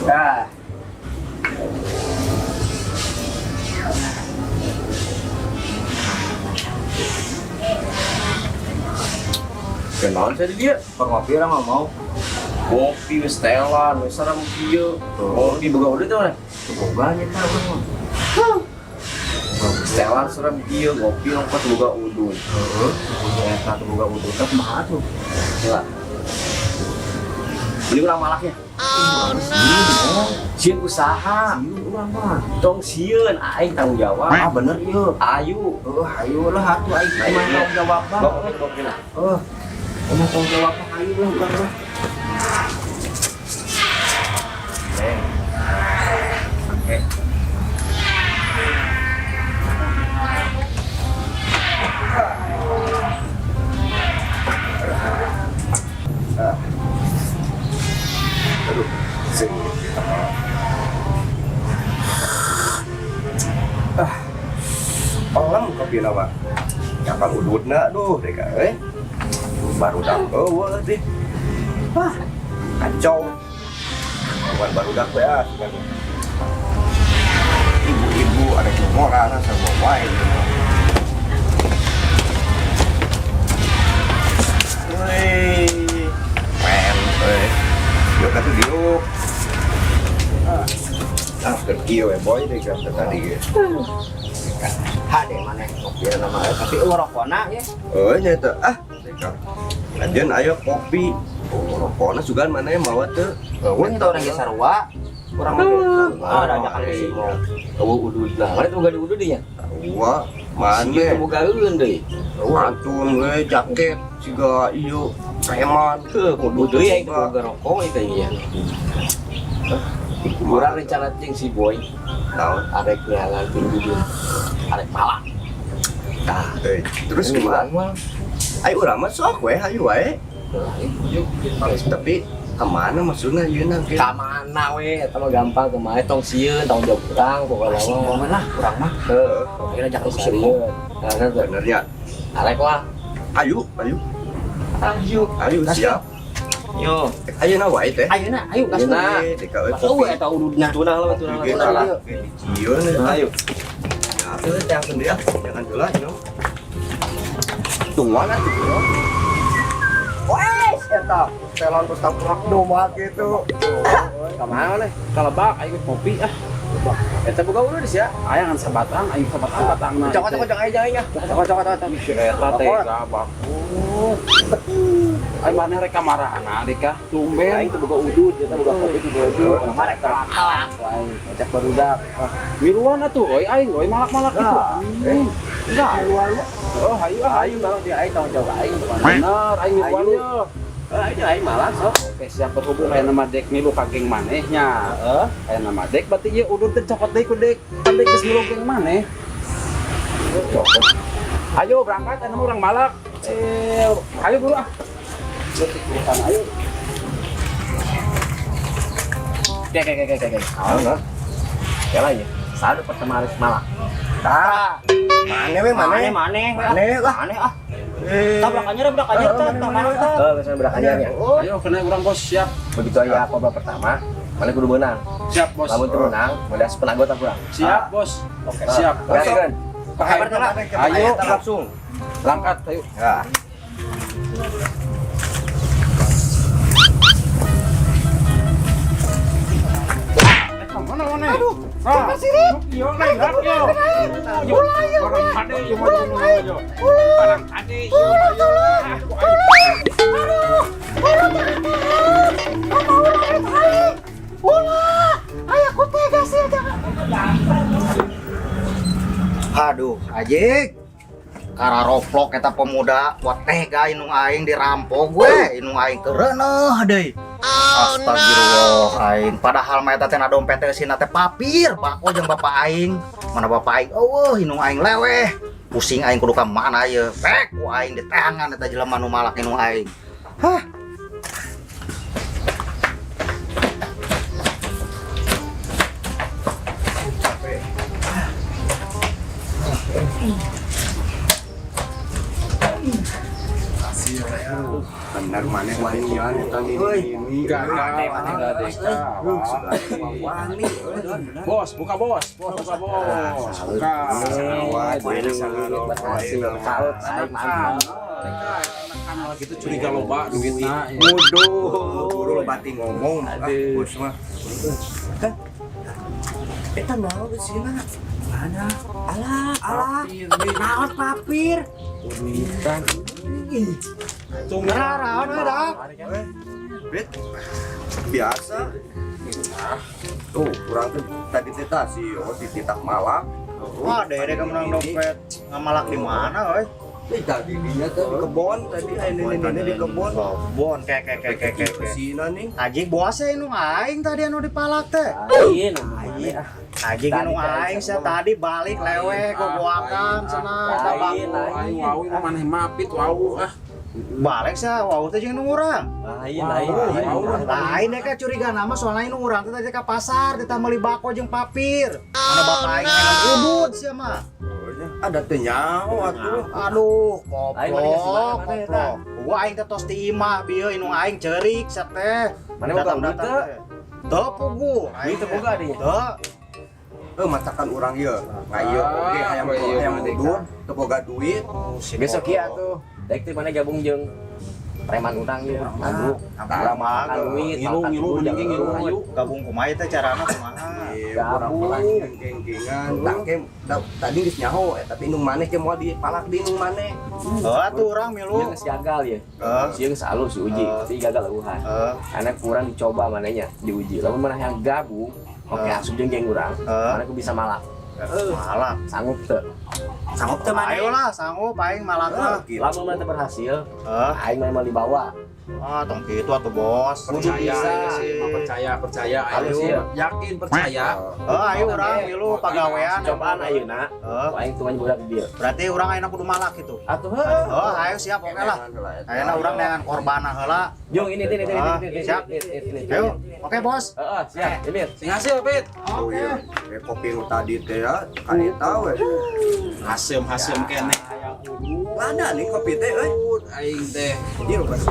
Ah. Kenalan saya dia, Ngopi orang nggak mau. kopi, wis telan, wis sarang kieu. Kopi boga udah tuh, Boganya kan orang. telan sarang kieu, kopi lengkap boga udun. Eta tuh boga udun teh kumaha tuh? Gila. Beli ulang malaknya. Sieun usaha. Sieun urang mah. Tong sieun, aing tanggung jawab. Ah bener ieu. Ayu. Ayo lah atuh aing mah tanggung jawab mah. Kopi lah. Emang tanggung jawab mah ayo lah bukan mah. Oke. Aduh, sing. Orang kopi nama nyapang udutna duh deka baru dak deh kacau bukan baru dak ya ibu-ibu ada kemora sama wae yuk kata diuk kerkio ya boy deh kata tadi Hade mana kopi nama tapi rokona ya. nyata lanjut ayo kopi rokoknya juga mana yang bawa tuh Gue tau orang sarua. Orang ada ajakan ke sini. Udud lah. Mana tuh gak udud ya? wah mana Sieu boga eun deui. antun we jaket juga iyo preman Ke udud deui aing boga rokok itu ya. Kurang rencana jeung si boy. naon Arek ngalan udud. Arek palak. nah terus gimana ayo urang mah sok we ayo wae tapi kemana maksudnya ieu na Ka mana we? Eta mah gampang kemae tong sieun tanggung jawab urang pokoknya mah. Momen lah kurang mah. Heuh. Kira jangan Tong sieun. Nah, kan bener ya arek lah. ayo siap Yo. ayo na wae teh Ayeuna ayo gas Nah. deka we Oh, kopi eta ududna. Tunang lah, tunang Oke, lah. salah. Cion, ayo. Ya, itu yang sendiri ah, jangan gelas, no. Tungguan atuh, bro. Wes, eta telon Gustav Kurak domba gitu. Kamana nih? Kalebak aing kopi ah. Eta boga udah dis ya. Ayangan sabatang, aing sabatang batangna. Cokot aja ya. Cokot. Si eta tega bagus. Aing maneh rek kamarahana deka. Tumben Aing teh boga udud, eta boga kopi teh boga udud. Marek kalak. Aing ajak barudak. miruan atuh euy aing euy malak-malak itu. Enggak. Oh, hayu kalau dia aing tanggung jawab aing. Bener aing miruan ye. Aing aing malas sok. Oke, siap berhubung aya nama dek milu kageng manehnya. Aya nama dek berarti ieu udud teh cokot deui ku dek. Pan dek geus milu kageng maneh. Cokot. Ayo berangkat aya nama urang malak. Ayo buru ah. Urusan ayo. Oke. Ah, ya lah ya. Sadu pertama harus malak. Tah. Mana we mana? Mana lah. Aneh ah. Tabrakannya udah aja teh, mana teh. Biasanya berakanya. Ayo kena urang bos siap. Begitu aya apa pertama, mana kudu menang. Siap bos. Lamun teu menang, medas penagota kurang. Siap bos. Oke. Siap. Gaskeun. Kabar teh lah. Ayo Langsung. langkat ayo. Ya. Mana? Aduh, coba sirik. Yo, naik yo. Orang ade yo yo. Orang ade yo. Aduh, ajik. Kararoplok eta pemuda buat tega inung aing dirampok gue, inung aing kereneh deui. Astagfirullah aing, padahal mah eta teh na dompet teh sina teh papir, bako jeung bapak aing. Mana bapak aing? Eueuh, inung aing leweh. Pusing aing kudu ka mana ieu? Pek ku aing di tangan eta jelema nu malak inung aing. Hah. Benar mana wae ieu eta. orang ini. Gagal, tinggal deka. Bos, buka bos. Buka. Kan lagi itu curiga loba duitna. Buru lo bati ngomong. Bos mah. Eta naon di sini? Ada. Alah. Naon papir? Duitan. Naon dah. Bet. Biasa. Tuh, kurang tuh tadi tita sih, titah malak. Wah, dere menang dompet. Ngamalak di mana, euy? Tadi dinya tuh di kebon, tadi nenek di kebon. Bon, kek. Sina nih. Ajing bose nu aing tadi anu dipalak teh. Ain. Ajing nu aing saya tadi balik lewe gogoakan cenah eta Lain. Wau maneh mapit wau ah. balik sa wau teh jeung nu urang. Lain deh ka curiga nama soalnya nu urang teh tadi ka pasar kita meuli bako jeung papir. Mana bapak aing emang udud sia mah. Ada teh nyaho atuh. Aduh, Aing mah dikasih mana, koplok. eta? Gua aing teh tos ti imah bieu nu aing ceurik sak teh. Mana boga duit teu? Teu pugu. Duit teu boga adinya? Teu. Masakan orang ieu. Nah ieu oge hayang udud, teu boga duit. Besok kieu atuh. Daek teh mana gabung jeung preman urang ieu. Aduh, urang makan duit, Ngilu ngilu ayu. Gabung kumaha teh carana kumaha? Gabung geng-gengan. Tadi geus nyaho tapi nu maneh teh moal dipalak di nu maneh. Atuh urang milu. Dia geus gagal ya. Sieun geus alus diuji, tapi gagal uhan. Karena kurang dicoba manehnya diuji. Lamun maneh yang gabung, oke asup jeung geng urang, maneh ku bisa malak. Malak. Sanggup teu? Sanggup teh maneh? Ayolah, sanggup aing malak mah. Lamun maneh berhasil, aing mah dibawa. Tong kitu atuh bos. Percaya sih, percaya. Ayo, yakin percaya. Ayo urang milu pagawean. Cobaan ayeuna, aing tuan budak di dieu. Berarti urang ayeuna kudu malak gitu. Atuh Ayo siap oke lah. Ayeuna urang dengan korbanna heula. Jong ini. Siap. Ayo, oke bos. Siap. Ini. Sing hasil, Pit. Oh iya, kopi nu tadi teh ya, kan eta we. Hasem kene. Ada nih kopi teh euy. Aing teh. Ieu Mas.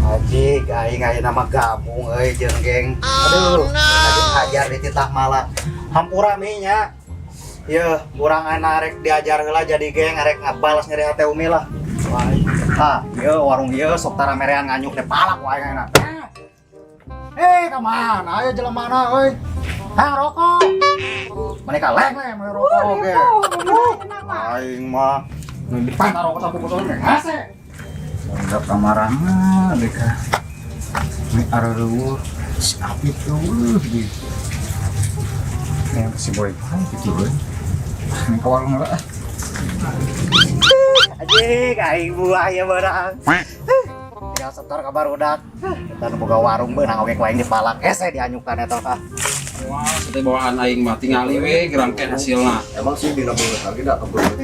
Ajik, aing ayeuna mah gabung euy jeung geng. Aduh, ajar di titah malak. Hampura mi nya. Yeuh, urang ayeuna rek diajar heula jadi geng, rek ngabalas nyeri hate umi lah. Yeuh warung ieu sok tara merean nganyuk teh palak wae ayeuna. Kamana? Ayo jelemana euy. Rokok. Mereka leng rokok oge. Aing mah nu dipantau rokok sampai botol teh hase. Udah kamarana deka. Ini areueuh si apit eueuh gitu. Si boy paling gitu euy. Ini ke warung heula. Ajik aing buah ya barang. Tinggal setor ka barudak. Kita nu boga warung beunang oge ku aing dipalak. Hese dianyukan eta tah. Wah, teh bawaan aing mah tingali we gerangke hasilna. Emang sih dina beungeut lagi da kebetulan.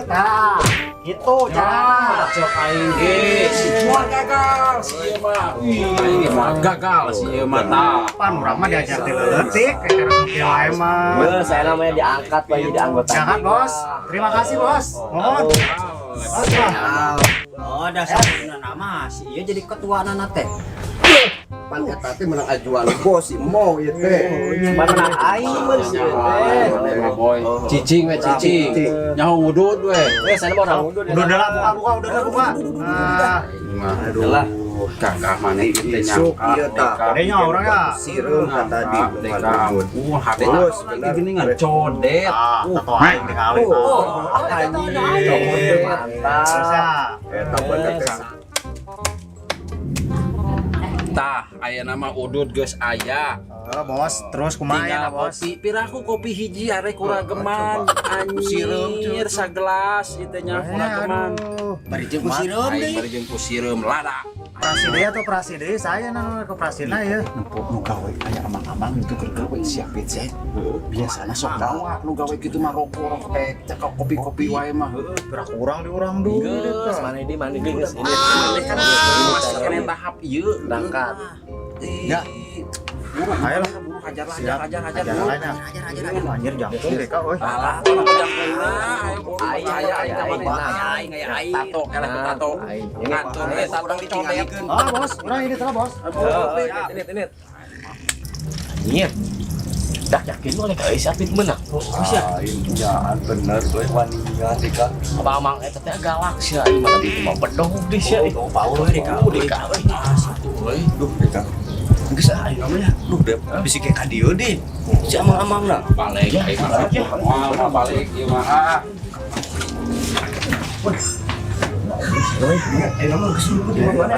Tah, gitu carana. Cok aing ge, semua gagal si ieu mah. Aing mah gagal si ieu mah tah. Pan urang mah diajar teh leutik kayak cara kieu wae mah. Saya namanya diangkat lagi di anggota. Jangan bos. Terima kasih bos. Mohon. Oh, dasar nama si ieu jadi ketua anak teh. Pan eta teh menang ajuan bos si Mo ieu teh. Mana aing mah di sieu teh. Boy, cicing we cicing. Nyaho ngudud we. Saya mau orang undur. Udah dah buka, udah dah buka. Aduh, gagah maneh ieu teh Besok ieu tah. Kodenya orang ya. Sireum ka tadi bukan. Hade lagi gini ngacodet. Tato aing dikali. Mantap. Eta bener teh. Tah, aya nama udud geus aya. Bos, terus kumaha ya Tinggal bos? kopi, piraku kopi hiji arek kurageman. Anjir sagelas ieu teh nya kurageman. Bari jeung ku sireum Aing deui. bari jeung ku sireum lada. Praside atau praside saya nang ke prasina ya. Nu gawe aya amang-amang itu keur gawe siapit sih. Biasana sok gawe nu gawe kitu mah rokok cek kopi-kopi wae mah heueuh. Gerak urang di urang dulu. Geus mandi geus ini. Maneh kan masih kene tahap ieu Berangkat. Ya. Ayo lah. hajar lah, Siap. hajar. Hajar anjir jangkung deh kau euy. Alah, kalau jangkung ai, tato kalah tato. Ngantun tato dicodet. Ah bos, urang ini telah bos. Ini. Iya. Dah yakin boleh ka siapin menang. Jangan bener gue waningan deh kak. Abang eta teh galak sia ieu mah di mah bedog di sia. Power deh kak. Duh deh kak. Geus aing namanya. Duh deh bisi kayak kadio deh. Si amang-amang lah. Balik ai mah. Balik ieu mah. Emang kesini di mana?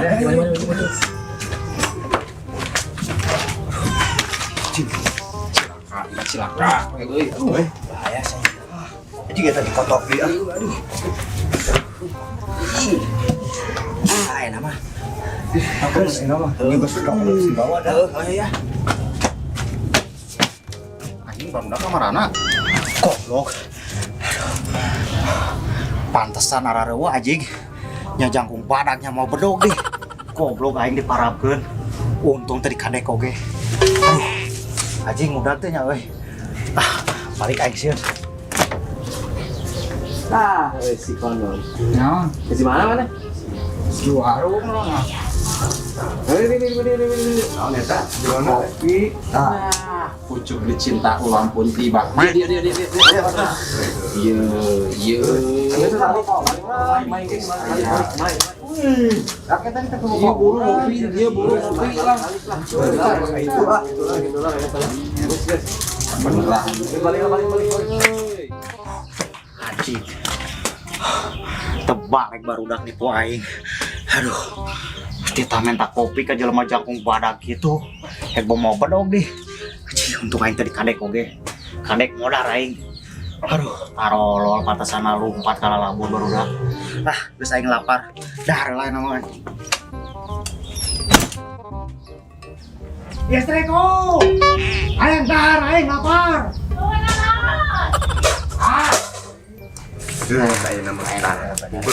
Cilaka. Bahaya saya. Aja kita dikotok dia. Aduh. Enak mah. Aku sih nama. Juga sudah di bawah dah. Ya. Anjing barudak kamarana. Goblok. Pantesan ararewa anjing. Nya jangkung badaknya mau bedog deh. Goblok aing diparabkeun. Untung tadi kadek oge. Aduh. Anjing mudah teh nya euy. Balik aing sieun. Nah, si konon. Nah, Di mana? di warung lah. Ini. Oh neta, di mana? Kopi. Nah, pucuk dicinta ulang pun tiba. Dia. Iya. Main. Rakyat kita ketemu Iya buru kopi, dia buru kopi lah. Beneran. Balik. anjing. Tebak rek barudak nipu aing. Aduh. Kita minta kopi ke jelema jangkung badak gitu. Hek mau bedog deh. Anjing untuk aing tadi kadek oge. Kadek modar aing. Aduh, tarolol patasana lumpat kala labur barudak. Ah, geus aing lapar. Dar lah nama. Istriku. Aing dar, aing lapar. Saya nama kita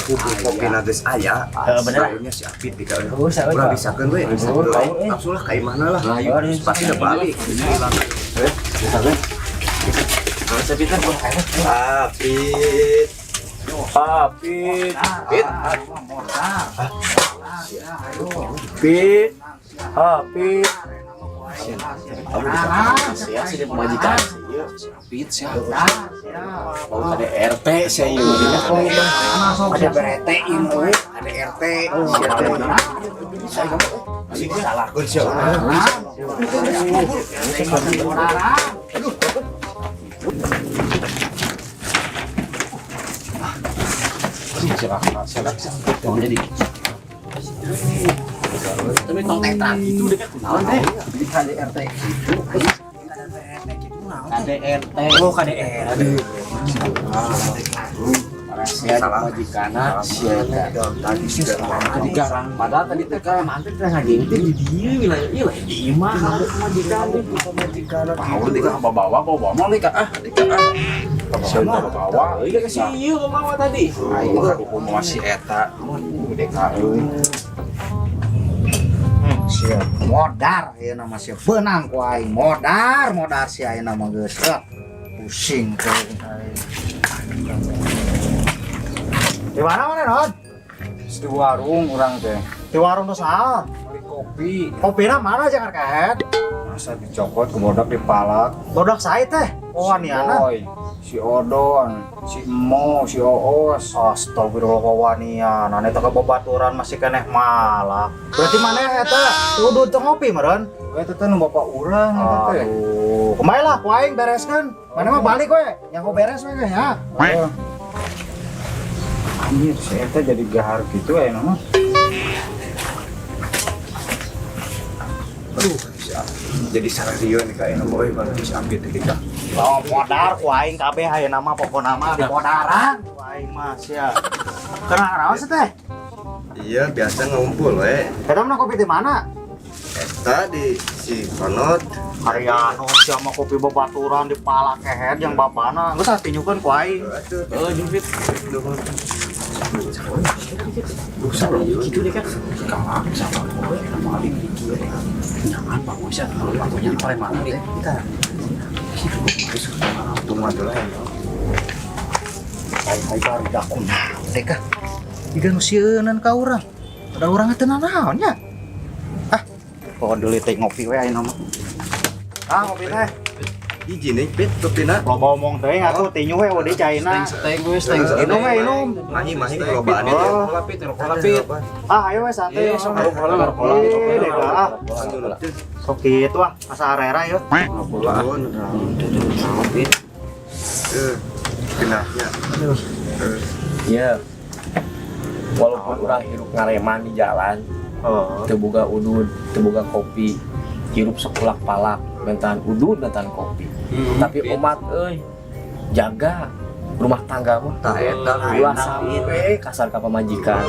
bubur kopi nages aya. Bener. Sayurnya si Apit di kau. Udah bisa kan we? Langsung lah kayak mana lah. Pasti udah balik. Apit. Saya sih pemajikan sih. Mau ada RT saya Ada BRT ini, ada RT. Masih salah kun sih. Jadi tapi tong tetra itu dekat naon teh di KDRT KDRT Oh, KDR. Aduh. saya majikana siapa Tadi sudah di garang padahal tadi teh ka mantep teh ngageng teh di dieu wilayah ieu lah di imah majikan Tahu di ka bawa mau li ka Siapa bawa? iya ka si ieu mama tadi Ayo aku mau si eta gede ka euy. Siap modar ya nama siap benang ku aing modar si aing nama geus pusing teh aing. Di mana non? Di warung orang teh. Di warung tuh saha? Beli kopi. Kopina mana jangan kahet? Masa dicokot ke bodak dipalak. Bodak sae teh. Oh aniana. Boy, si Odon, si Emo, si Oos. Astagfirullah wanian. Ane teh babaturan masih keneh malak. Berarti mana eta? Kudu teu ngopi meureun. Eta teh nu bapak urang eta teh. Aduh, kemae lah ku aing bereskeun. Mana mah balik we. Yang ku beres we ya. Anjir, si eta jadi gahar gitu ya nama. Aduh, jadi sarario nih kayak boy kalau si Apit kita. Oh, modar ku aing kabeh aya nama pokona mah di modaran. Ku aing mah sia. Kenal naon sih teh? Iya, biasa ngumpul we. Eta mah kopi di mana? Eta di si Konot. Haryano sia mah kopi babaturan di pala kehet yang bapana. Geus tinjukeun ku aing. Oh, jepit. gitu deh kan Jangan bangun bisa waktunya preman teh. Tunggu atuh lah. Hai barudak kunaon teh kah? Iga nu sieunan ka urang. Ada urang teh naonnya? Ah, kok deui teh ngopi we ayeuna mah. Ah, ngopi teh. Hiji nih, Pit, tupina. Loba omong teh atuh tinyu we udah caina. Inum we inum. Mahi kelobaan itu. Kolapit. Ah, ayo we santai. Sok Sok kitu ah, asa arera yeuh. Pinahnya. Iya. Walaupun orang hirup ngareman di jalan, teu boga udud, teu boga kopi, hirup sekulak palak, mentan udud, mentan kopi. Tapi umat euy, jaga rumah tangga mah. Tah eta Ulah sampe kasar ka pamajikan.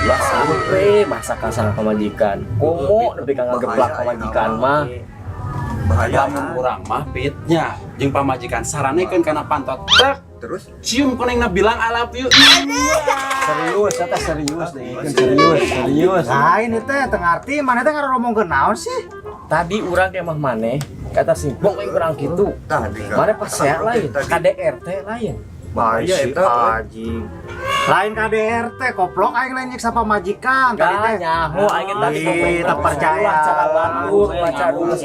Ulah sampe masa kasar ka pamajikan. Komo nepi ka ngageplak pamajikan mah. bahaya. Lamun urang mah pitnya jeung pamajikan saranekeun kana pantot tek Terus cium konengna bilang I love you. Serius, eta serius deh. Serius. Nah, ini teh teu ngarti mana teh ngaromongkeun naon sih? Tadi urang ke mah maneh kata simpong we urang kitu. tadi kan. Mana pas saya lain, KDRT lain. Bahaya eta. Anjing. Lain KDRT, koplok aing lain nyiksa pamajikan tadi teh. Nyaho aing tadi Tak percaya. Cara bantu baca terus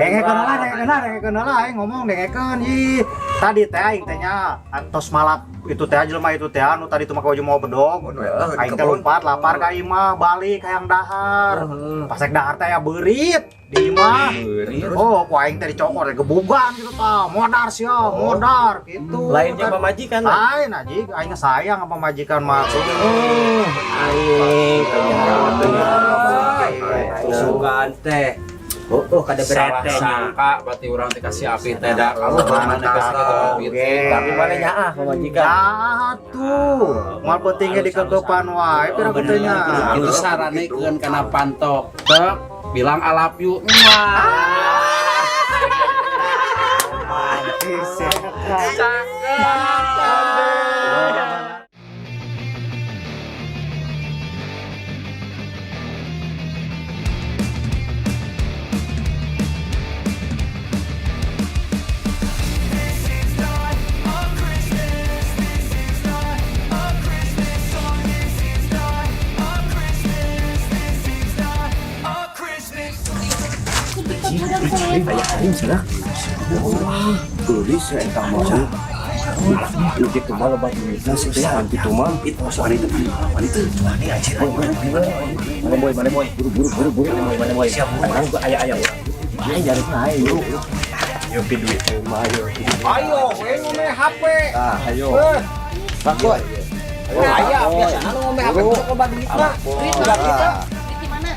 Dengekeun lah aing ngomong dengekeun ih. Tadi teh aing teh nya antos malak itu teh jelema itu teh anu tadi tuh mah wajah mau bedog. Aing teh lompat lapar ka imah balik ka yang dahar. Pasek dahar teh ya beurit di imah. Oh, ku aing teh dicokor gebugan gitu tah. Modar sia, modar gitu. Lain jeung pamajikan. Lain anjing, aing sayang apa majikan mah. Aing Sugan teh. Oh, kada berete nya. Sangka berarti urang teh kasih api teh da. Kalau mana kasih kita api teh. tapi mana nyaah pamajikan. Ya tuh, mal pentingnya dikegepan wae pira betenya. Itu saranekeun kana pantok tek bilang I love you. Tulis saya entah mau. Lebih ke bawah batu itu sih nanti tuh mah itu wanita ini aja. Mana boy, buru mana boy. Siap, ayah. Aing jadi ayo. Yo pi duit. Ayo, we ngomong HP. Ah, ayo. Pak Boy. Aya biasa anu ngomong HP kok bagi kita. Duit kita. Di mana?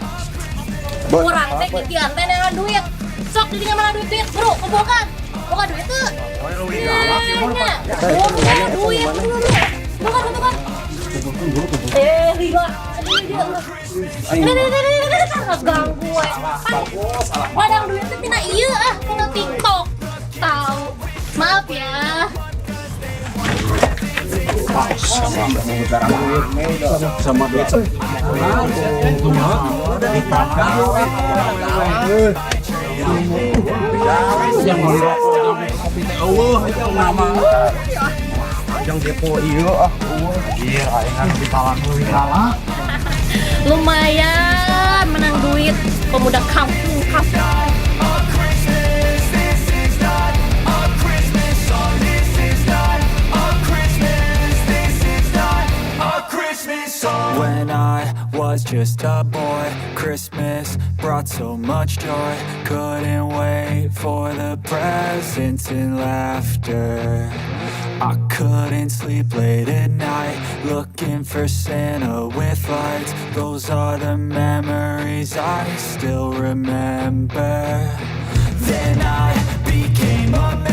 Kurang teh kikian teh dengan duit. Sok di dinya mana duit, bro? Kumpulkan. Bukan duit tuh. Iya. Bukan duit. Bukan. Riba. Ini ganggu we. Padang duit teh tina ieu ah, tina TikTok. Tahu. Maaf ya. Sama duit. Yang mau rokok yang kopi teh eueuh itu nama. Yang depo ieu ah. Ieu aing kan ditalan leuwih kalah. Lumayan menang duit pemuda kampung. When I was just a boy, Christmas brought so much joy. Couldn't wait for the presents and laughter. I couldn't sleep late at night, looking for Santa with lights. Those are the memories I still remember. Then I became a man.